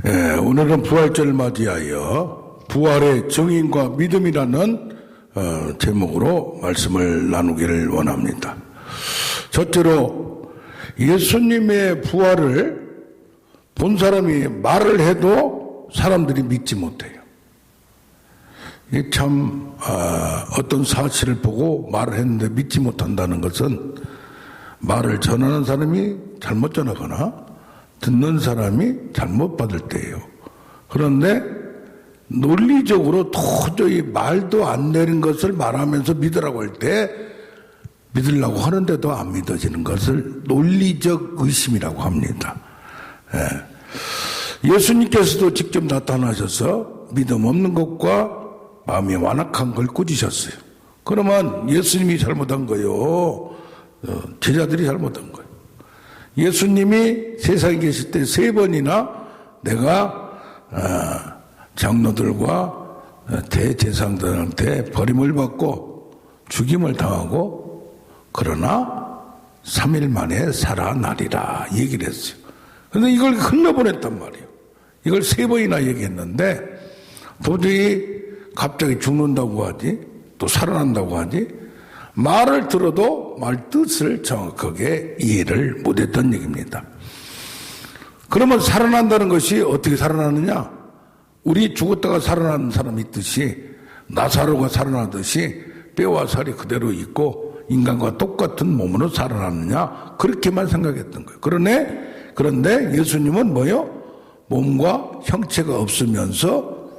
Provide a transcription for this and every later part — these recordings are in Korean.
오늘은 부활절을 맞이하여 부활의 증인과 믿음이라는 제목으로 말씀을 나누기를 원합니다. 첫째로 예수님의 부활을 본 사람이 말을 해도 사람들이 믿지 못해요. 이게 참 어떤 사실을 보고 말을 했는데 믿지 못한다는 것은 말을 전하는 사람이 잘못 전하거나 듣는 사람이 잘못 받을 때예요. 그런데 논리적으로 도저히 말도 안 되는 것을 말하면서 믿으라고 할 때 믿으려고 하는데도 안 믿어지는 것을 논리적 의심이라고 합니다. 예수님께서도 직접 나타나셔서 믿음 없는 것과 마음이 완악한 걸 꾸짖으셨어요. 그러면 예수님이 잘못한 거예요? 제자들이 잘못한 거예요? 예수님이 세상에 계실 때 3번이나 내가 장로들과 대제사장들한테 버림을 받고 죽임을 당하고 그러나 3일 만에 살아나리라 얘기를 했어요. 그런데 이걸 흘려보냈단 말이에요. 이걸 3번이나 얘기했는데 도저히 갑자기 죽는다고 하지 또 살아난다고 하지 말을 들어도 말 뜻을 정확하게 이해를 못했던 얘기입니다. 그러면 살아난다는 것이 어떻게 살아나느냐? 우리 죽었다가 살아나는 사람이 있듯이 나사로가 살아나듯이 뼈와 살이 그대로 있고 인간과 똑같은 몸으로 살아나느냐? 그렇게만 생각했던 거예요. 그런데 예수님은 뭐요? 몸과 형체가 없으면서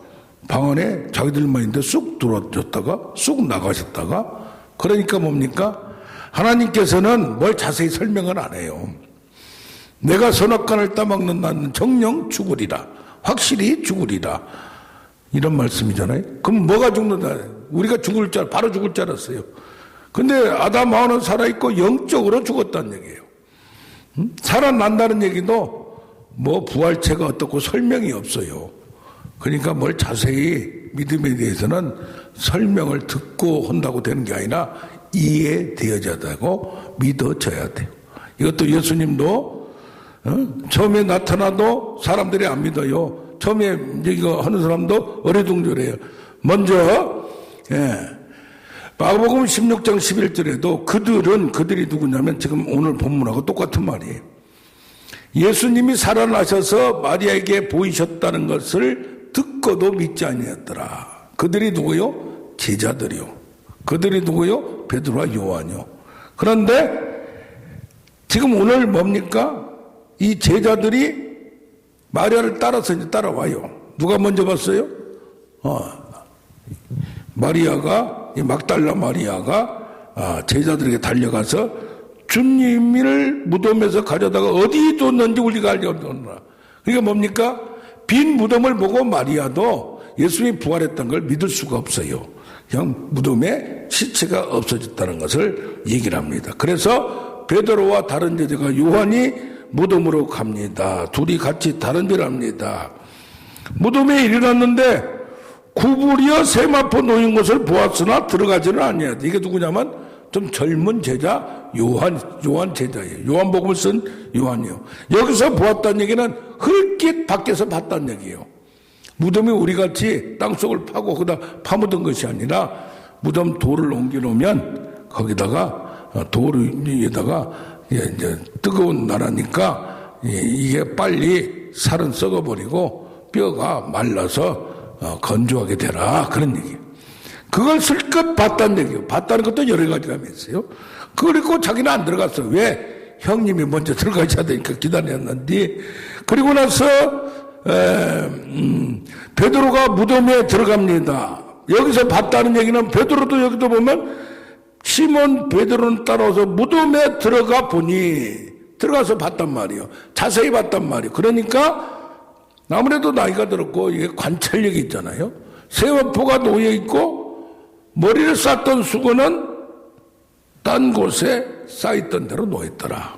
방 안에 자기들만 있는데 쑥 들어왔다가 쑥 나가셨다가 그러니까 뭡니까? 하나님께서는 뭘 자세히 설명을 안 해요. 내가 선악과를 따먹는다는 정령 죽으리라. 확실히 죽으리라. 이런 말씀이잖아요. 그럼 뭐가 죽는다? 우리가 바로 죽을 줄 알았어요. 근데 아담 하와는 살아있고 영적으로 죽었다는 얘기예요. 살아난다는 얘기도 뭐 부활체가 어떻고 설명이 없어요. 그러니까 뭘 자세히 믿음에 대해서는 설명을 듣고 한다고 되는 게 아니라 이해되어져야 되고 믿어져야 돼요. 이것도 예수님도 처음에 나타나도 사람들이 안 믿어요. 처음에 이거 하는 사람도 어리둥절해요. 먼저 마가복음 16장 11절에도 그들이 누구냐면 지금 오늘 본문하고 똑같은 말이에요. 예수님이 살아나셔서 마리아에게 보이셨다는 것을 듣고도 믿지 아니했더라. 그들이 누구요? 제자들이요. 그들이 누구요? 베드로와 요한이요. 그런데 지금 오늘 뭡니까? 이 제자들이 마리아를 따라서 이제 따라와요. 누가 먼저 봤어요? 이 막달라 마리아가 제자들에게 달려가서 주님을 무덤에서 가져다가 어디 뒀는지 우리가 알려줬노라. 그러니까 뭡니까? 빈 무덤을 보고 마리아도 예수님이 부활했던 걸 믿을 수가 없어요. 그냥 무덤에 시체가 없어졌다는 것을 얘기를 합니다. 그래서 베드로와 다른 제자가 요한이 무덤으로 갑니다. 둘이 같이 다른 데를 합니다. 무덤에 이르렀는데 구부리어 세마포 놓인 것을 보았으나 들어가지는 아니하다. 이게 누구냐면 좀 젊은 제자 요한 제자예요. 요한복음을 쓴 요한이요. 여기서 보았다는 얘기는 흙깃 밖에서 봤다는 얘기예요. 무덤이 우리같이 땅속을 파고 거기다 파묻은 것이 아니라 무덤 돌을 옮겨놓으면 거기다가 돌 위에다가 이제 뜨거운 나라니까 이게 빨리 살은 썩어버리고 뼈가 말라서 건조하게 되라 그런 얘기예요. 그걸 슬쩍 봤다는 얘기예요. 봤다는 것도 여러 가지가 있어요. 그리고 자기는 안 들어갔어요. 왜? 형님이 먼저 들어가셔야 되니까 기다렸는데 그리고 나서 베드로가 무덤에 들어갑니다. 여기서 봤다는 얘기는 베드로도 여기도 보면 시몬 베드로는 따라와서 무덤에 들어가서 봤단 말이에요. 자세히 봤단 말이에요. 그러니까 아무래도 나이가 들었고 이게 관찰력이 있잖아요. 세마포가 놓여 있고 머리를 쌌던 수건은 딴 곳에 쌓였던 대로 놓였더라.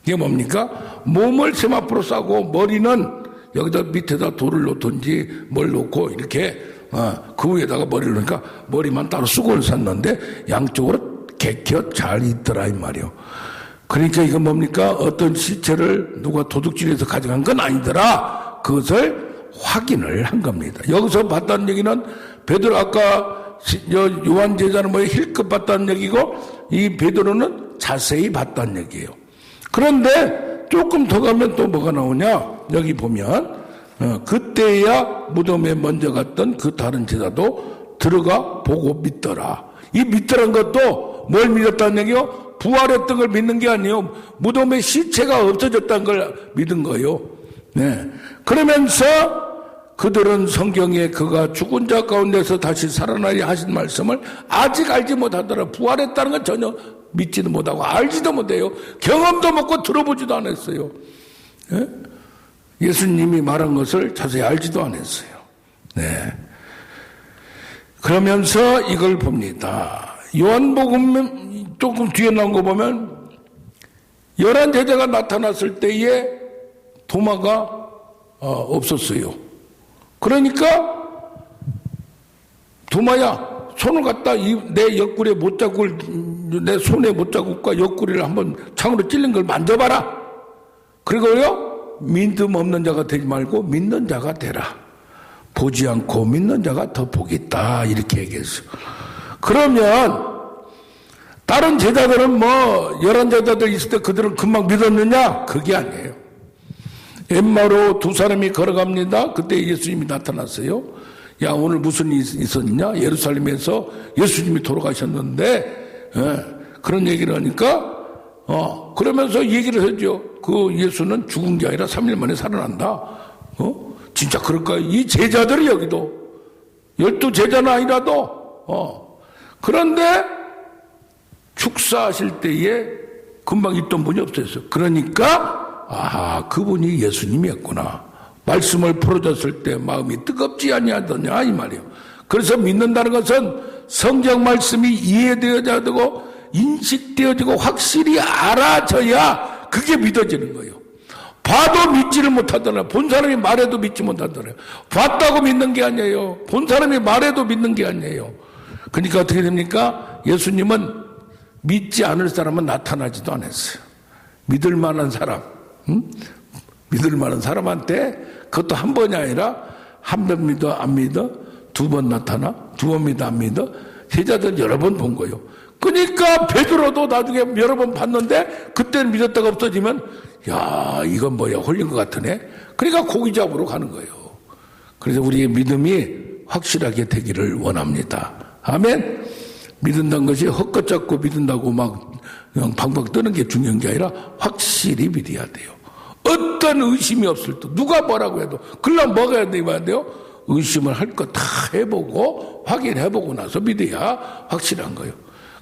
이게 뭡니까? 몸을 세마포로 싸고 머리는 여기다 밑에다 돌을 놓든지 뭘 놓고 이렇게 그 위에다가 머리를 놓으니까 머리만 따로 수건을 쌌는데 양쪽으로 개켜 잘 있더라 이 말이요. 그러니까 이건 뭡니까? 어떤 시체를 누가 도둑질해서 가져간 건 아니더라. 그것을 확인을 한 겁니다. 여기서 봤다는 얘기는 베드로 아까 요한 제자는 힐끗 봤다는 얘기고 이 베드로는 자세히 봤다는 얘기예요. 그런데 조금 더 가면 또 뭐가 나오냐? 여기 보면 그때야 무덤에 먼저 갔던 그 다른 제자도 들어가 보고 믿더라. 이 믿더란 것도 뭘 믿었다는 얘기요? 부활했던 걸 믿는 게 아니에요. 무덤에 시체가 없어졌다는 걸 믿은 거예요. 네. 그러면서 그들은 성경에 그가 죽은 자 가운데서 다시 살아나리 하신 말씀을 아직 알지 못하더라. 부활했다는 건 전혀 믿지도 못하고 알지도 못해요. 경험도 못하고 들어보지도 않았어요. 네? 예수님이 말한 것을 자세히 알지도 않았어요. 네. 그러면서 이걸 봅니다. 요한복음 조금 뒤에 나온 거 보면 11 제자가 나타났을 때에 도마가 없었어요. 그러니까 도마야 손을 갖다 내 옆구리에 못자국을 내 손에 못자국과 옆구리를 한번 창으로 찔린 걸 만져봐라. 그리고요 믿음 없는 자가 되지 말고 믿는 자가 되라. 보지 않고 믿는 자가 더 복이 있다 이렇게 얘기했어요. 그러면 다른 제자들은 11 제자들 있을 때 그들은 금방 믿었느냐? 그게 아니에요. 엠마로 두 사람이 걸어갑니다. 그때 예수님이 나타났어요. 야 오늘 무슨 일이 있었냐? 예루살렘에서 예수님이 돌아가셨는데 그런 얘기를 하니까 그러면서 얘기를 했죠. 그 예수는 죽은 게 아니라 3일 만에 살아난다. 진짜 그럴까요? 이 제자들이 여기도 12 제자는 아니라도 그런데 축사하실 때에 금방 있던 분이 없었어요. 그러니까 그분이 예수님이었구나. 말씀을 풀어줬을 때 마음이 뜨겁지 아니하더냐 이 말이에요. 그래서 믿는다는 것은 성경 말씀이 이해되어야 되고 인식되어지고 확실히 알아져야 그게 믿어지는 거예요. 봐도 믿지를 못하더라. 본 사람이 말해도 믿지 못하더라. 봤다고 믿는 게 아니에요. 본 사람이 말해도 믿는 게 아니에요. 그러니까 어떻게 됩니까? 예수님은 믿지 않을 사람은 나타나지도 않았어요. 믿을 만한 사람, 믿을 만한 사람한테 그것도 한 번이 아니라 한 번 믿어 안 믿어, 2번 나타나, 2번 믿어 안 믿어, 제자들 여러 번 본 거예요. 그러니까 베드로도 나중에 여러 번 봤는데 그때는 믿었다가 없어지면 야 이건 뭐야 홀린 것 같으네. 그러니까 고기 잡으러 가는 거예요. 그래서 우리의 믿음이 확실하게 되기를 원합니다. 아멘. 믿는다는 것이 헛것 잡고 믿는다고 막 그냥 방방 뜨는 게 중요한 게 아니라 확실히 믿어야 돼요. 어떤 의심이 없을 때 누가 뭐라고 해도 그러려면 뭐가 해야 돼요? 의심을 할 것 다 해보고 확인해보고 나서 믿어야 확실한 거예요.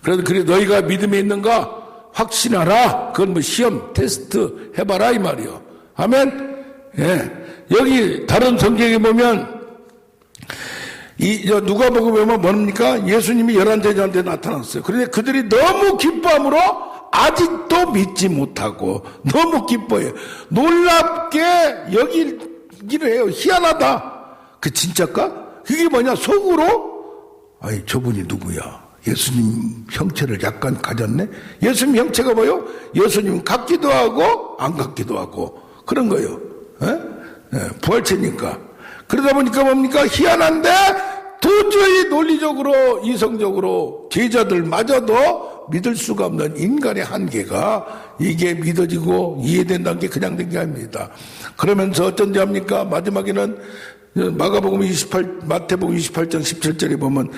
그래서 너희가 믿음이 있는가 확신하라. 그건 시험 테스트 해봐라 이 말이요. 아멘. 예. 여기 다른 성경에 보면 누가복음 보면 뭡니까? 예수님이 11 제자한테 나타났어요. 그런데 그들이 너무 기뻐함으로 아직도 믿지 못하고 너무 기뻐해요. 놀랍게 여기기를 해요. 희한하다. 그 진짜까? 그게 뭐냐? 속으로 아니 저분이 누구야? 예수님 형체를 약간 가졌네? 예수님 형체가 뭐요? 예수님 같기도 하고 안 같기도 하고 그런 거예요. 부활체니까. 그러다 보니까 뭡니까? 희한한데 도저히 논리적으로 이성적으로 제자들마저도 믿을 수가 없는 인간의 한계가 이게 믿어지고 이해된다는 게 그냥 된 게 아닙니다. 그러면서 어쩐지 합니까? 마지막에는 마태복음 28장 17절에 보면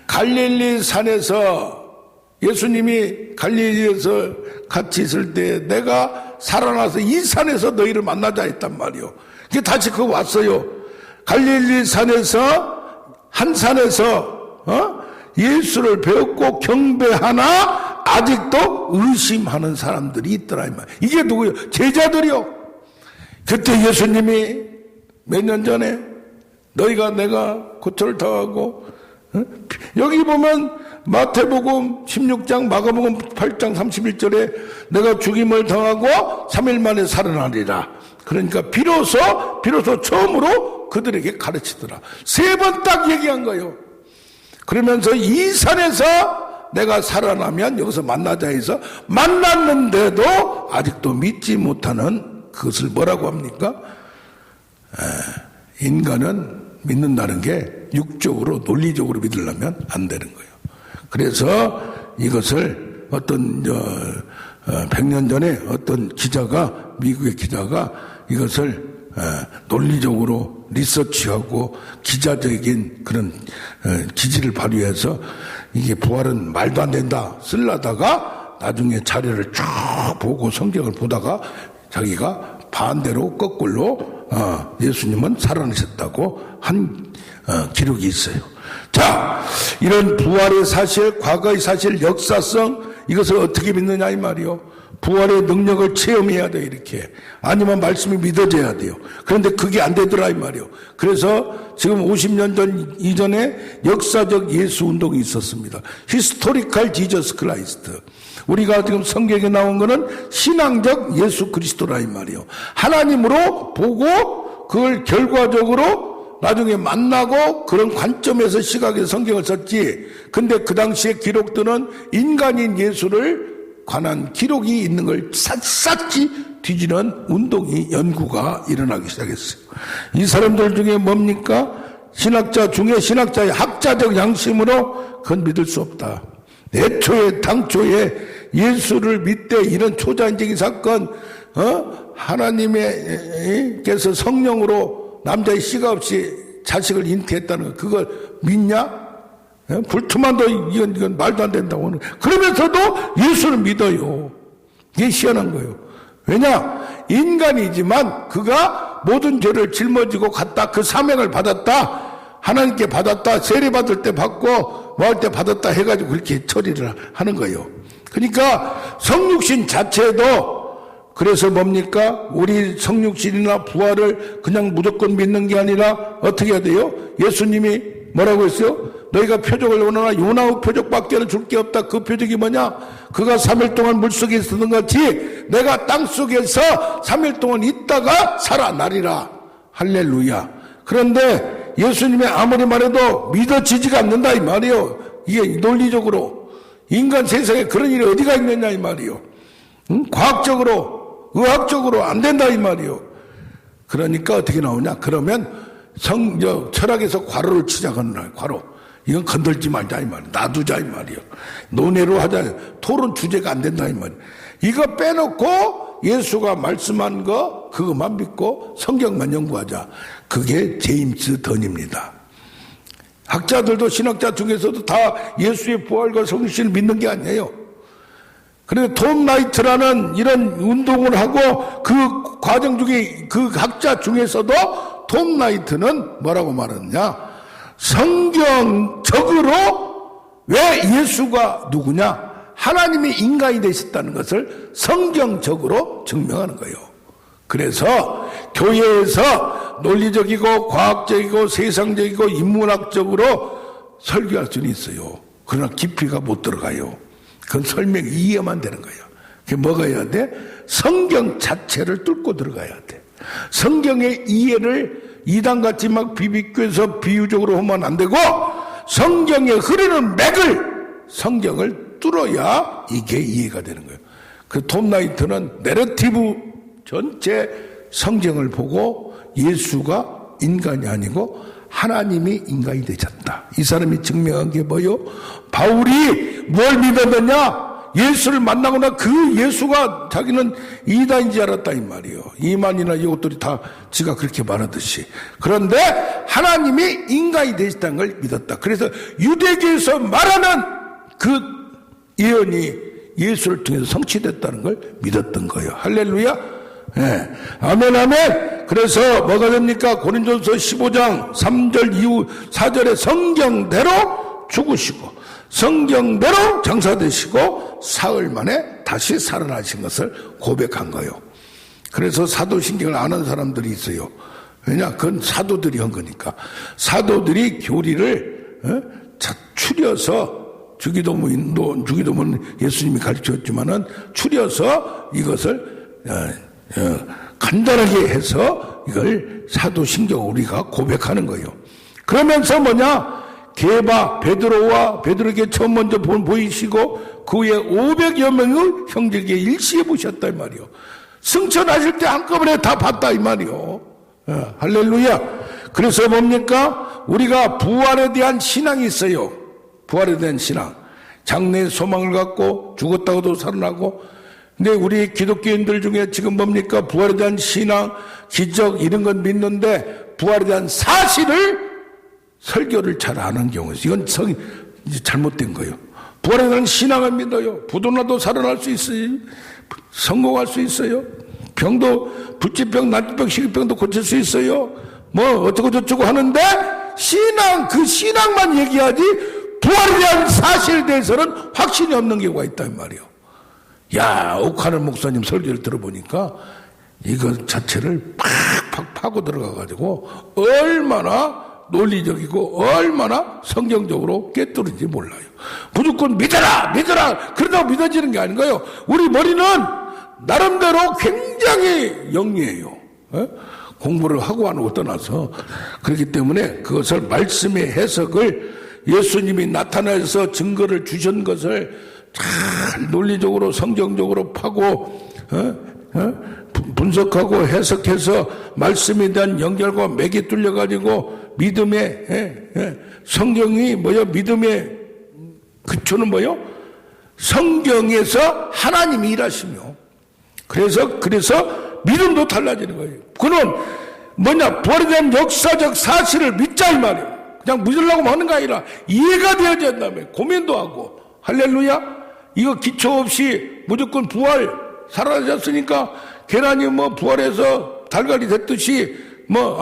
갈릴리 산에서 예수님이 갈릴리에서 같이 있을 때 내가 살아나서 이 산에서 너희를 만나자 했단 말이요. 그게 다시 그거 왔어요. 갈릴리 산에서 한 산에서 예수를 배웠고 경배하나 아직도 의심하는 사람들이 있더라 이 말. 이게 누구예요? 제자들이요. 그때 예수님이 몇 년 전에 너희가 내가 고초를 당하고 여기 보면 마태복음 16장 마가복음 8장 31절에 내가 죽임을 당하고 3일 만에 살아나리라. 그러니까 비로소 처음으로 그들에게 가르치더라. 3번 딱 얘기한 거예요. 그러면서 이 산에서 내가 살아나면 여기서 만나자 해서 만났는데도 아직도 믿지 못하는 그것을 뭐라고 합니까? 인간은 믿는다는 게 육적으로 논리적으로 믿으려면 안 되는 거예요. 그래서 이것을 어떤 100년 전에 어떤 기자가, 미국의 기자가 이것을 논리적으로 리서치하고 기자적인 그런 기질을 발휘해서 이게 부활은 말도 안 된다 쓰려다가 나중에 자료를 쭉 보고 성경을 보다가 자기가 반대로 거꾸로 예수님은 살아나셨다고 한 기록이 있어요. 자, 이런 부활의 사실, 과거의 사실, 역사성, 이것을 어떻게 믿느냐 이 말이요. 부활의 능력을 체험해야 돼요, 이렇게. 아니면 말씀이 믿어져야 돼요. 그런데 그게 안 되더라 이 말이요. 그래서 지금 50년 전 이전에 역사적 예수 운동이 있었습니다. 히스토리컬 지저스 크라이스트. 우리가 지금 성경에 나온 거는 신앙적 예수 그리스도라 이 말이요. 하나님으로 보고 그걸 결과적으로 나중에 만나고 그런 관점에서 시각에서 성경을 썼지. 근데 그 당시에 기록들은 인간인 예수를 관한 기록이 있는 걸 샅샅이 뒤지는 운동이, 연구가 일어나기 시작했어요. 이 사람들 중에 뭡니까? 신학자 중에 신학자의 학자적 양심으로 그건 믿을 수 없다. 애초에 당초에 예수를 믿되 이런 초자연적인 사건, 하나님께서 성령으로 남자의 씨가 없이 자식을 잉태했다는 거, 그걸 믿냐? 불투만도 이건 말도 안 된다고. 그러면서도 예수를 믿어요. 이게 희한한 거예요. 왜냐? 인간이지만 그가 모든 죄를 짊어지고 갔다. 그 사명을 받았다. 하나님께 받았다. 세례 받을 때 받고 뭐 할 때 받았다 해가지고 그렇게 처리를 하는 거예요. 그러니까 성육신 자체도 그래서 뭡니까? 우리 성육신이나 부활을 그냥 무조건 믿는 게 아니라 어떻게 해야 돼요? 예수님이 뭐라고 했어요? 너희가 표적을 원하나 요나의 표적밖에 줄 게 없다. 그 표적이 뭐냐? 그가 3일 동안 물속에 있었던 같이 내가 땅속에서 3일 동안 있다가 살아나리라. 할렐루야. 그런데 예수님이 아무리 말해도 믿어지지가 않는다 이 말이에요. 이게 논리적으로 인간 세상에 그런 일이 어디가 있느냐 이 말이에요. 과학적으로 의학적으로 안 된다 이 말이에요. 그러니까 어떻게 나오냐? 그러면 철학에서 괄호를 치자는 거예요. 괄호. 이건 건들지 말자 이 말이에요. 놔두자 이 말이에요. 논외로 하자. 토론 주제가 안 된다 이 말이에요. 이거 빼놓고 예수가 말씀한 거 그것만 믿고 성경만 연구하자. 그게 제임스 던입니다. 학자들도 신학자 중에서도 다 예수의 부활과 성신을 믿는 게 아니에요. 그래서 톰 나이트라는 이런 운동을 하고 그 과정 중에 그 학자 중에서도 톰 나이트는 뭐라고 말하느냐? 성경적으로 왜 예수가 누구냐? 하나님이 인간이 되셨다는 것을 성경적으로 증명하는 거예요. 그래서 교회에서 논리적이고 과학적이고 세상적이고 인문학적으로 설교할 수는 있어요. 그러나 깊이가 못 들어가요. 그건 설명 이해만 되는 거예요. 그게 뭐가 해야 돼? 성경 자체를 뚫고 들어가야 돼. 성경의 이해를 이단같이 막 비비껴서 비유적으로 하면 안 되고 성경에 흐르는 맥을 성경을 뚫어야 이게 이해가 되는 거예요. 그 톰 나이트는 내러티브 전체 성경을 보고 예수가 인간이 아니고 하나님이 인간이 되셨다. 이 사람이 증명한 게 뭐요? 바울이 뭘 믿었느냐? 예수를 만나거나 그 예수가 자기는 이단인지 알았다 이 말이에요. 이만이나 이것들이 다 지가 그렇게 말하듯이. 그런데 하나님이 인간이 되셨다는 걸 믿었다. 그래서 유대교에서 말하는 그 예언이 예수를 통해서 성취됐다는 걸 믿었던 거예요. 할렐루야. 네. 아멘 아멘. 그래서 뭐가 됩니까? 고린도서 15장 3절 이후 4절에 성경대로 죽으시고 성경대로 장사되시고 사흘 만에 다시 살아나신 것을 고백한 거예요. 그래서 사도신경을 아는 사람들이 있어요. 왜냐? 그건 사도들이 한 거니까. 사도들이 교리를 추려서 주기도문 예수님이 가르쳤지만은 추려서 이것을 간단하게 해서 이걸 사도신경 우리가 고백하는 거예요. 그러면서 뭐냐? 게바 베드로와 베드로에게 처음 먼저 보이시고 그 후에 500여 명의 형제에게 일시해 보셨다 이 말이요. 승천하실 때 한꺼번에 다 봤다 이 말이요. 할렐루야. 그래서 뭡니까? 우리가 부활에 대한 신앙이 있어요. 부활에 대한 신앙. 장래의 소망을 갖고 죽었다고도 살아나고. 근데 우리 기독교인들 중에 지금 뭡니까? 부활에 대한 신앙, 기적 이런 건 믿는데 부활에 대한 사실을 설교를 잘 안 하는 경우 있어요. 이건 이제 잘못된 거예요. 부활에 대한 신앙을 믿어요. 부도나도 살아날 수 있어요. 성공할 수 있어요. 병도 불치병, 난치병, 식이병도 고칠 수 있어요. 뭐 어쩌고 저쩌고 하는데 그 신앙만 얘기하지 부활에 대한 사실에 대해서는 확신이 없는 경우가 있단 말이에요. 야, 옥하늘 목사님 설교를 들어보니까 이것 자체를 팍팍 파고 들어가가지고 얼마나 논리적이고 얼마나 성경적으로 깨뚫은지 몰라요. 무조건 믿어라 그러다고 믿어지는 게 아닌가요? 우리 머리는 나름대로 굉장히 영리해요. 공부를 하고 안 하고 떠나서. 그렇기 때문에 그것을 말씀의 해석을 예수님이 나타나서 증거를 주신 것을 잘 논리적으로 성경적으로 파고 분석하고 해석해서 말씀에 대한 연결과 맥이 뚫려가지고 믿음의 성경이 뭐요? 믿음의 기초는 뭐요? 성경에서 하나님이 일하시며 그래서 믿음도 달라지는 거예요. 그는 뭐냐? 부활에 대한 역사적 사실을 믿자 이 말이에요. 그냥 믿으려고 하는 거 아니라 이해가 되어야 된다며 고민도 하고. 할렐루야. 이거 기초 없이 무조건 부활 살아나셨으니까 계란이 뭐 부활해서 달걀이 됐듯이 뭐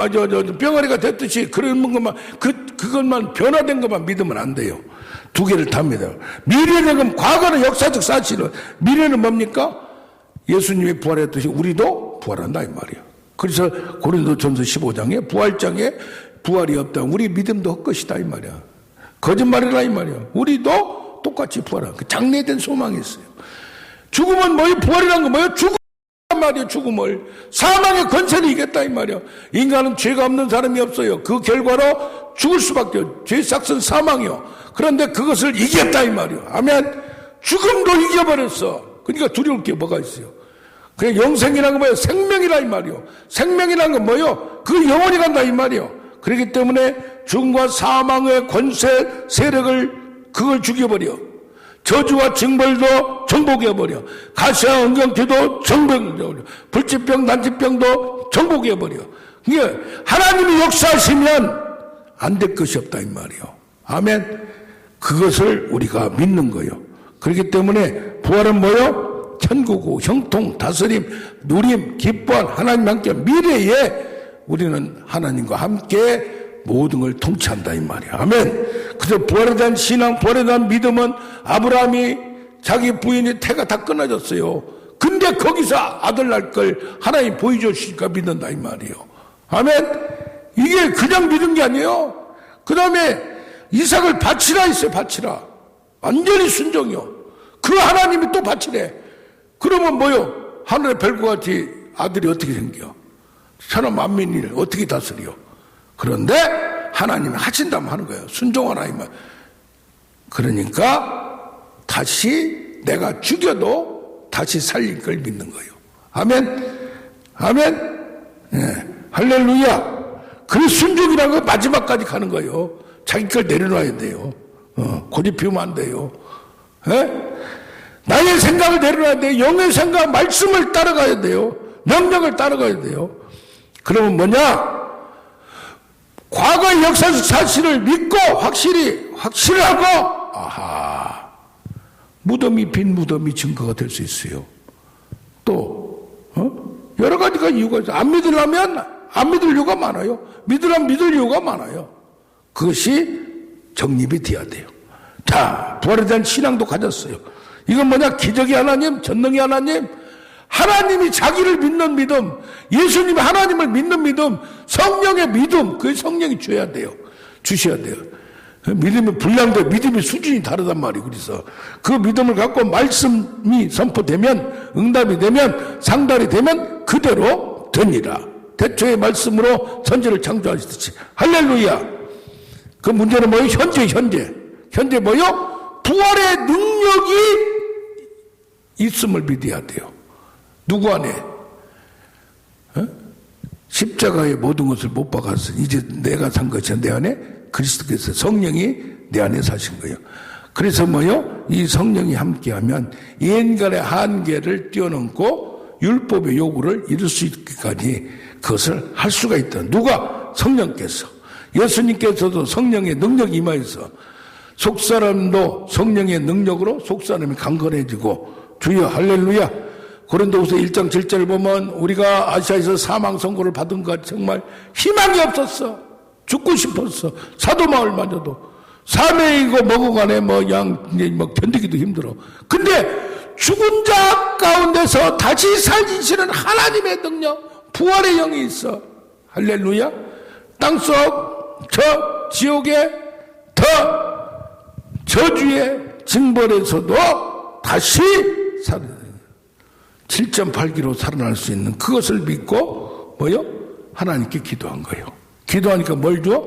병아리가 됐듯이 그런 것만 그것만 변화된 것만 믿으면 안 돼요. 두 개를 다 믿어요. 미래는 과거는 역사적 사실은 미래는 뭡니까? 예수님이 부활했듯이 우리도 부활한다 이 말이에요. 그래서 고린도전서 15장에 부활장에 부활이 없다. 우리 믿음도 헛것이다 이 말이야. 거짓말이라 이 말이야. 우리도 똑같이 부활한 그 장래된 소망이 있어요. 죽음은 뭐예요? 부활이란 건 뭐예요? 죽음란 말이에요. 죽음을 사망의 권세를 이겼다 이 말이야. 인간은 죄가 없는 사람이 없어요. 그 결과로 죽을 수밖에 없어요. 죄의 삭은 사망이요. 그런데 그것을 이겼다 이 말이야. 아멘. 죽음도 이겨버렸어. 그러니까 두려울 게 뭐가 있어요? 그냥 영생이란 건 뭐예요? 생명이라 이 말이요. 생명이란 건 뭐예요? 그 영원히 간다 이 말이요. 그렇기 때문에 죽음과 사망의 권세 세력을 그걸 죽여버려. 저주와 징벌도 정복해버려. 가시와 은경태도 정복해버려. 불치병 난치병도 정복해버려. 그게 하나님이 역사하시면 안 될 것이 없다 이 말이요. 아멘. 그것을 우리가 믿는 거예요. 그렇기 때문에 부활은 뭐요? 천국고 형통 다스림 누림 기뻐한 하나님 함께 미래에 우리는 하나님과 함께 모든 걸 통치한다 이 말이야. 아멘. 그래서 부활에 대한 신앙, 부활에 대한 믿음은 아브라함이 자기 부인이 태가 다 끊어졌어요. 근데 거기서 아들 낳을 걸 하나님 보여주시니까 믿는다 이 말이에요. 아멘. 이게 그냥 믿은 게 아니에요. 그 다음에 이삭을 바치라 했어요. 바치라. 완전히 순종이요. 그 하나님이 또 바치래. 그러면 뭐요? 하늘의 별과 같이 아들이 어떻게 생겨? 천하 만민을 어떻게 다스려? 그런데 하나님이 하신다면 하는 거예요. 순종하라 이 말. 그러니까 다시 내가 죽여도 다시 살릴 걸 믿는 거예요. 아멘. 아멘. 네. 할렐루야. 그 순종이라는 거 마지막까지 가는 거예요. 자기 걸 내려놔야 돼요. 고집 피우면 안 돼요. 에? 나의 생각을 내려놔야 돼요. 영의 생각, 말씀을 따라가야 돼요. 명령을 따라가야 돼요. 그러면 뭐냐? 과거의 역사적 사실을 믿고 확실하고 아하 무덤이 빈 무덤이 증거가 될 수 있어요. 또 여러 가지가 이유가 있어요. 안 믿으려면 안 믿을 이유가 많아요. 믿으려면 믿을 이유가 많아요. 그것이 정립이 돼야 돼요. 자, 부활에 대한 신앙도 가졌어요. 이건 뭐냐? 기적의 하나님, 전능의 하나님, 하나님이 자기를 믿는 믿음, 예수님이 하나님을 믿는 믿음, 성령의 믿음, 그 성령이 줘야 돼요. 주셔야 돼요. 믿음이 불량돼, 믿음의 수준이 다르단 말이에요. 그래서 그 믿음을 갖고 말씀이 선포되면, 응답이 되면, 상달이 되면 그대로 되니라. 대초의 말씀으로 천지를 창조하시듯이. 할렐루야. 그 문제는 뭐예요? 현재 뭐예요? 부활의 능력이 있음을 믿어야 돼요. 누구 안에? 십자가의 모든 것을 못 박았어. 이제 내가 산 것이 내 안에 그리스도께서 성령이 내 안에 사신 거예요. 그래서 뭐요? 이 성령이 함께하면 인간의 한계를 뛰어넘고 율법의 요구를 이룰 수 있기까지 그것을 할 수가 있다. 누가? 성령께서. 예수님께서도 성령의 능력이 임하여서 속사람도 성령의 능력으로 속사람이 강건해지고, 주여 할렐루야. 고린도후서 1장 7절 보면 우리가 아시아에서 사망 선고를 받은 것 정말 희망이 없었어. 죽고 싶었어. 사도마을마저도 사매이고 먹어가네 견디기도 힘들어. 근데 죽은 자 가운데서 다시 살리시는 하나님의 능력, 부활의 영이 있어. 할렐루야. 땅속 저 지옥의 더 저주의 징벌에서도 다시 7.8kg 살아날 수 있는 그것을 믿고 뭐요? 하나님께 기도한 거예요. 기도하니까 뭘 줘?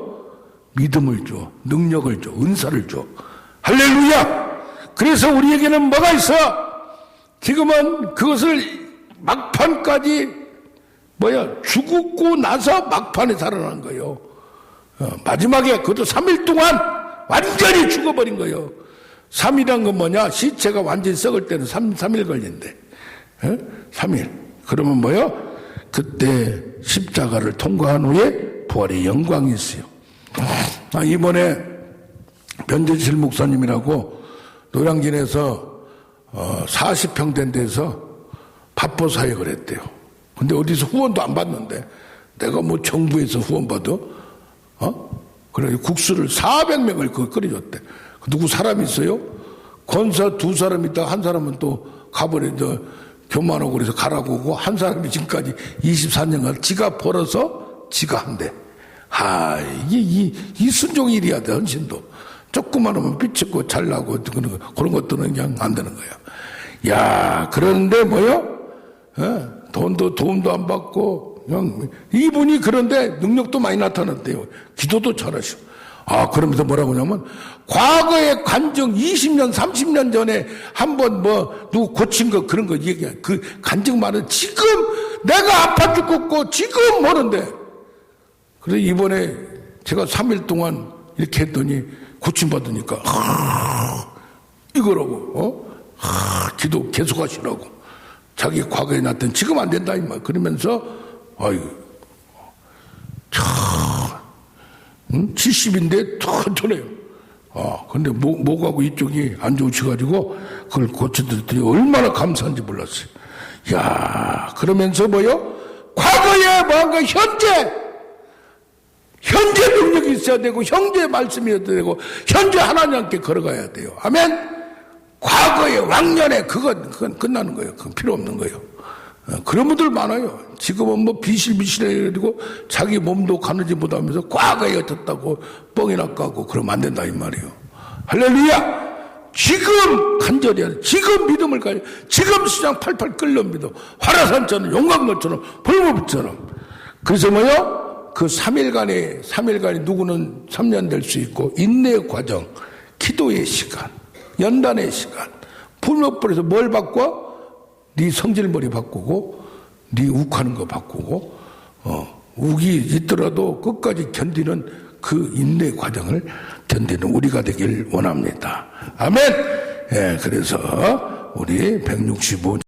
믿음을 줘, 능력을 줘, 은사를 줘. 할렐루야. 그래서 우리에게는 뭐가 있어? 지금은 그것을 막판까지 죽고 나서 막판에 살아난 거예요. 마지막에 그것도 3일 동안 완전히 죽어버린 거예요. 3일이란 건 뭐냐? 시체가 완전히 썩을 때는 3일 걸린대. 3일. 그러면 그때 십자가를 통과한 후에 부활의 영광이 있어요. 이번에 변재실 목사님이라고 노량진에서 40평 된 데서 밥보 사역을 했대요. 근데 어디서 후원도 안 받는데 내가 정부에서 후원 받아? 그래 국수를 400명을 끓여줬대. 누구 사람 있어요? 권사 2사람 있다가 한 사람은 또 가버려 교만하고 그래서 가라고 오고, 한 사람이 지금까지 24년간 지가 벌어서 지가 한대. 이 순종이 일이야 돼. 헌신도 조금만 하면 삐치고 잘나고 그런 것들은 그냥 안 되는 거야. 야, 그런데 도움도 안 받고 그냥 이분이 그런데 능력도 많이 나타났대요. 기도도 잘하셔. 그러면서 뭐라고 하냐면 과거의 간증 20년 30년 전에 한번 누구 고친 거 그런 거 얘기해. 그 간증 말은 지금 내가 아파 죽겠고 지금 모르는데, 그래서 이번에 제가 3일 동안 이렇게 했더니 고침받으니까 이거라고 기도 계속 하시라고. 자기 과거에 났던 지금 안 된다 이 말. 그러면서 70인데 튼튼해요. 근데 목하고 이쪽이 안 좋으셔가지고 그걸 고쳐드렸더니 얼마나 감사한지 몰랐어요. 야, 그러면서 과거에 뭔가 현재 능력이 있어야 되고, 현재 말씀이어야 되고, 현재 하나님께 걸어가야 돼요. 아멘. 과거에 왕년에 그건 끝나는 거예요. 그건 필요 없는 거예요. 그런 분들 많아요. 지금은 비실비실해가지고 자기 몸도 가누지 못하면서 과거에 어떻다고 뻥이나 까고 그러면 안 된다 이 말이에요. 할렐루야. 지금 간절히 해야 돼. 지금 믿음을 가져. 지금 시장 팔팔 끓는 믿음. 화라산처럼 용광로처럼 불법처럼. 그래서 그 3일간이 누구는 3년 될 수 있고, 인내의 과정, 기도의 시간, 연단의 시간. 불법불에서 뭘 바꿔? 네 성질머리 바꾸고, 네 욱하는 거 바꾸고, 욱이 있더라도 끝까지 견디는 그 인내 과정을 견디는 우리가 되길 원합니다. 아멘. 그래서 우리 165